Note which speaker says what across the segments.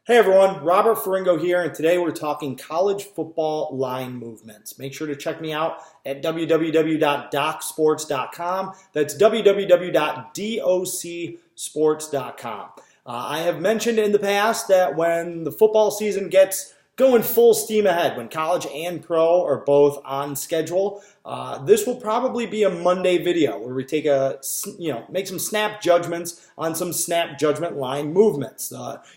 Speaker 1: Hey everyone, Robert Ferringo here, and today we're talking college football line movements. Make sure to check me out at www.docsports.com. That's www.docsports.com. I have mentioned in the past that when the football season gets going full steam ahead, when college and pro are both on schedule, this will probably be a Monday video where we take make some snap judgments on some snap judgment line movements.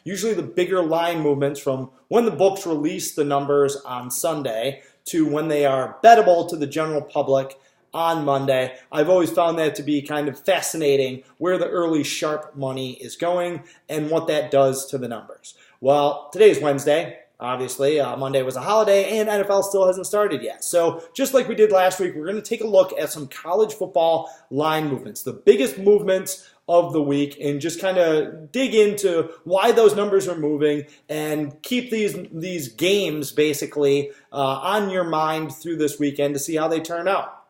Speaker 1: Usually the bigger line movements from when the books release the numbers on Sunday to when they are bettable to the general public on Monday. I've always found that to be kind of fascinating where the early sharp money is going and what that does to the numbers. Well, today is Wednesday. Obviously, Monday was a holiday and NFL still hasn't started yet. So just like we did last week, we're going to take a look at some college football line movements, the biggest movements of the week, and just kind of dig into why those numbers are moving and keep these games basically on your mind through this weekend to see how they turn out.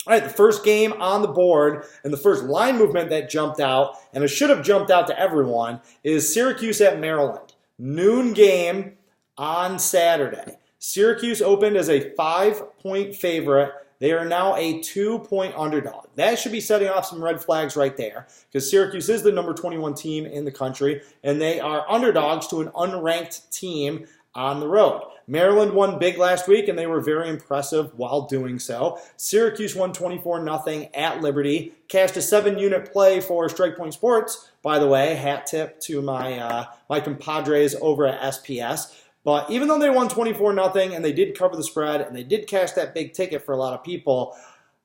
Speaker 1: All right, the first game on the board and the first line movement that jumped out, and it should have jumped out to everyone, is Syracuse at Maryland. Noon game on Saturday. Syracuse opened as a 5-point favorite. They are now a 2-point underdog. That should be setting off some red flags right there because Syracuse is the number 21 team in the country, and they are underdogs to an unranked team on the road. Maryland won big last week, and they were very impressive while doing so. Syracuse won 24-0 at Liberty. Cashed a 7-unit play for Strike Point Sports. By the way, hat tip to my compadres over at SPS. But even though they won 24-0 and they did cover the spread and they did cash that big ticket for a lot of people,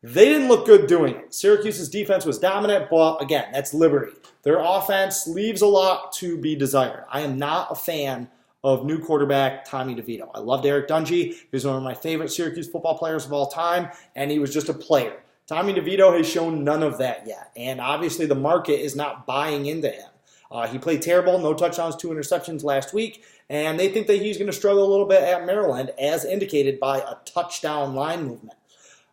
Speaker 1: they didn't look good doing it. Syracuse's defense was dominant, but again, that's Liberty. Their offense leaves a lot to be desired. I am not a fan of new quarterback Tommy DeVito. I loved Eric Dungy. He was one of my favorite Syracuse football players of all time, and he was just a player. Tommy DeVito has shown none of that yet, and obviously the market is not buying into him. He played terrible, no touchdowns, 2 interceptions last week, and they think that he's going to struggle a little bit at Maryland, as indicated by a touchdown line movement.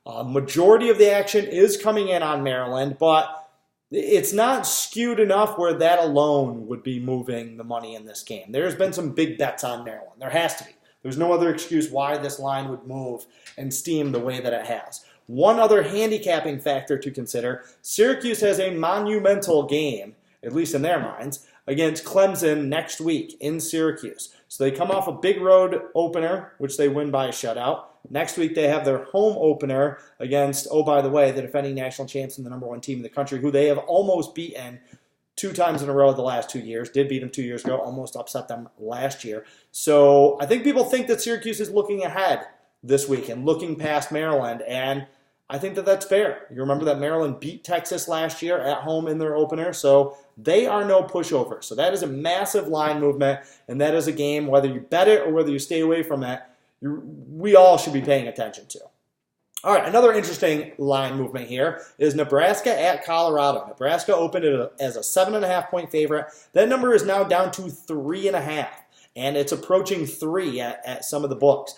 Speaker 1: Majority of the action is coming in on Maryland, but it's not skewed enough where that alone would be moving the money in this game. There's been some big bets on Maryland. There has to be. There's no other excuse why this line would move and steam the way that it has. One other handicapping factor to consider, Syracuse has a monumental game, at least in their minds, against Clemson next week in Syracuse. So they come off a big road opener, which they win by a shutout. Next week they have their home opener against, oh, by the way, the defending national champs and the number 1 team in the country, who they have almost beaten 2 times in a row the last 2 years. Did beat them 2 years ago, almost upset them last year. So I think people think that Syracuse is looking ahead this week and looking past Maryland, and I think that that's fair. You remember that Maryland beat Texas last year at home in their opener, so they are no pushover. So that is a massive line movement, and that is a game, whether you bet it or whether you stay away from it, we all should be paying attention to. All right, another interesting line movement here is Nebraska at Colorado. Nebraska opened it as a 7.5-point favorite. That number is now down to 3.5, and it's approaching 3 at some of the books.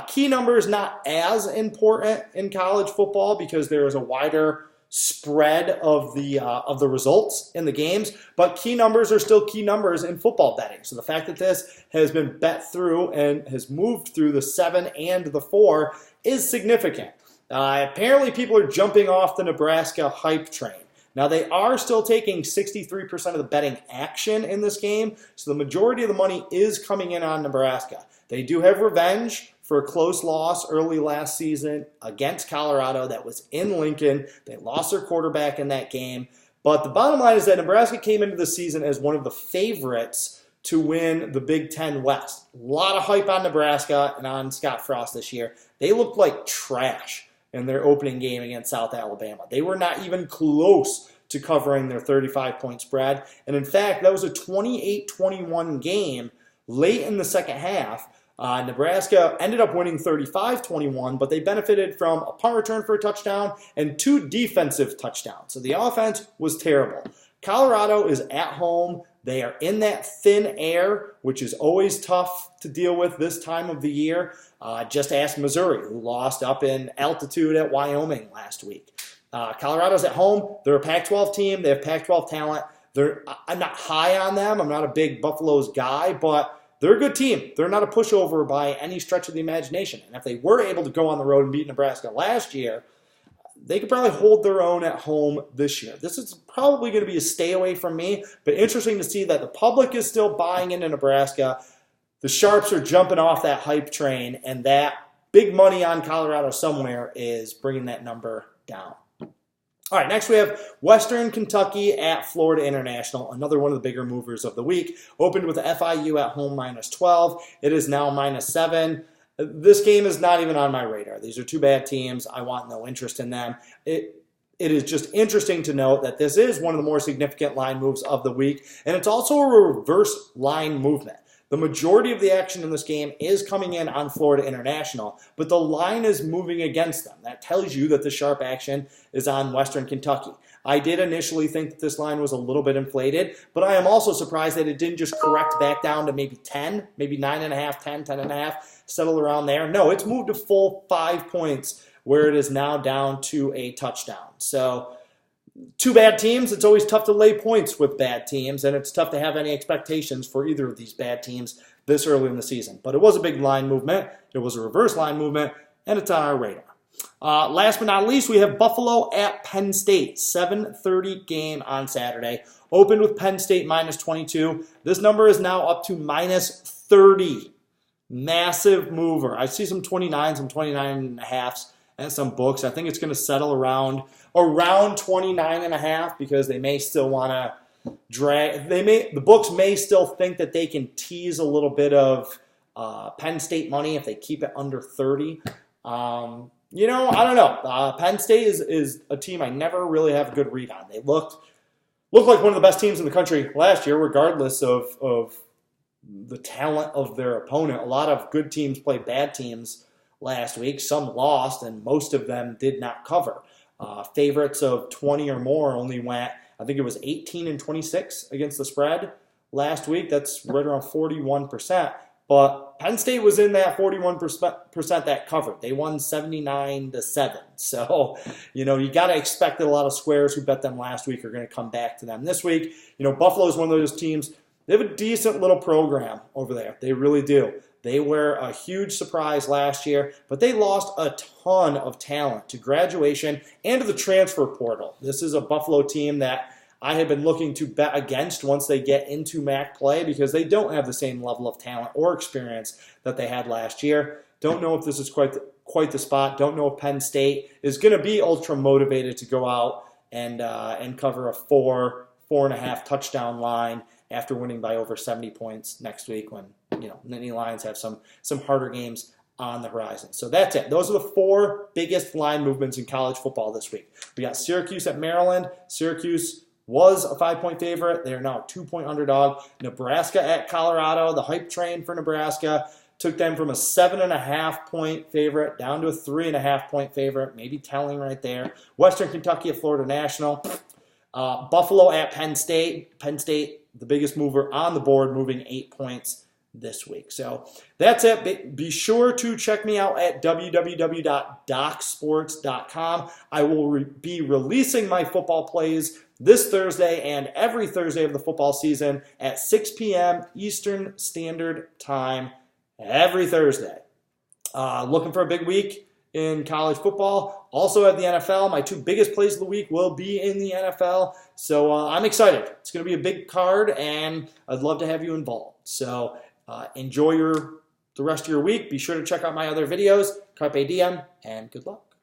Speaker 1: Key numbers not as important in college football because there is a wider spread of the results in the games, but key numbers are still key numbers in football betting. So the fact that this has been bet through and has moved through the 7 and the 4 is significant. Apparently people are jumping off the Nebraska hype train. Now, they are still taking 63% of the betting action in this game, so the majority of the money is coming in on Nebraska. They do have revenge for a close loss early last season against Colorado that was in Lincoln. They lost their quarterback in that game. But the bottom line is that Nebraska came into the season as one of the favorites to win the Big Ten West. A lot of hype on Nebraska and on Scott Frost this year. They looked like trash in their opening game against South Alabama. They were not even close to covering their 35-point spread. And in fact, that was a 28-21 game late in the second half. Nebraska ended up winning 35-21, but they benefited from a punt return for a touchdown and 2 defensive touchdowns. So the offense was terrible. Colorado is at home. They are in that thin air, which is always tough to deal with this time of the year. Just ask Missouri, who lost up in altitude at Wyoming last week. Colorado's at home. They're a Pac-12 team. They have Pac-12 talent. I'm not high on them. I'm not a big Buffaloes guy, but they're a good team. They're not a pushover by any stretch of the imagination. And if they were able to go on the road and beat Nebraska last year, they could probably hold their own at home this year. This is probably going to be a stay away from me, but interesting to see that the public is still buying into Nebraska. The Sharps are jumping off that hype train, and that big money on Colorado somewhere is bringing that number down. All right, next we have Western Kentucky at Florida International, another one of the bigger movers of the week. Opened with FIU at home -12. It is now -7. This game is not even on my radar. These are two bad teams. I want no interest in them. It is just interesting to note that this is one of the more significant line moves of the week, and it's also a reverse line movement. The majority of the action in this game is coming in on Florida International, but the line is moving against them. That tells you that the sharp action is on Western Kentucky. I did initially think that this line was a little bit inflated, but I am also surprised that it didn't just correct back down to maybe 10, maybe 9.5, 10, 10.5, settle around there. No, it's moved a full 5 points, where it is now down to a touchdown. So two bad teams. It's always tough to lay points with bad teams, and it's tough to have any expectations for either of these bad teams this early in the season. But it was a big line movement. It was a reverse line movement, and it's on our radar. Last but not least, we have Buffalo at Penn State. 7:30 game on Saturday. Opened with Penn State -22. This number is now up to -30. Massive mover. I see some 29s, some 29.5s, and some books. I think it's going to settle around 29.5 because they may still want to drag. The books may still think that they can tease a little bit of Penn State money if they keep it under 30. I don't know. Penn State is a team I never really have a good read on. They looked like one of the best teams in the country last year, regardless of the talent of their opponent. A lot of good teams played bad teams last week. Some lost, and most of them did not cover. Favorites of 20 or more only went, I think it was 18 and 26 against the spread last week. That's right around 41%. But Penn State was in that 41% that covered. They won 79-7. So, you got to expect that a lot of squares who bet them last week are going to come back to them this week. Buffalo is one of those teams. They have a decent little program over there. They really do. They were a huge surprise last year, but they lost a ton of talent to graduation and to the transfer portal. This is a Buffalo team that I have been looking to bet against once they get into MAC play because they don't have the same level of talent or experience that they had last year. Don't know if this is quite the spot. Don't know if Penn State is going to be ultra motivated to go out and cover a 4.5 touchdown line after winning by over 70 points next week when Nittany Lions have some harder games on the horizon. So that's it. Those are the four biggest line movements in college football this week. We got Syracuse at Maryland. Syracuse was a 5-point favorite. They are now a 2-point underdog. Nebraska at Colorado. The hype train for Nebraska took them from a 7.5-point favorite down to a 3.5-point favorite. Maybe telling right there. Western Kentucky at Florida National. Buffalo at Penn State. Penn State, the biggest mover on the board, moving 8 points this week. So that's it. Be sure to check me out at www.docsports.com. I will be releasing my football plays this Thursday and every Thursday of the football season at 6 p.m. Eastern Standard Time every Thursday. Looking for a big week in college football. Also at the NFL, my two biggest plays of the week will be in the NFL. So I'm excited. It's going to be a big card, and I'd love to have you involved. So enjoy the rest of your week. Be sure to check out my other videos. Carpe diem, and good luck.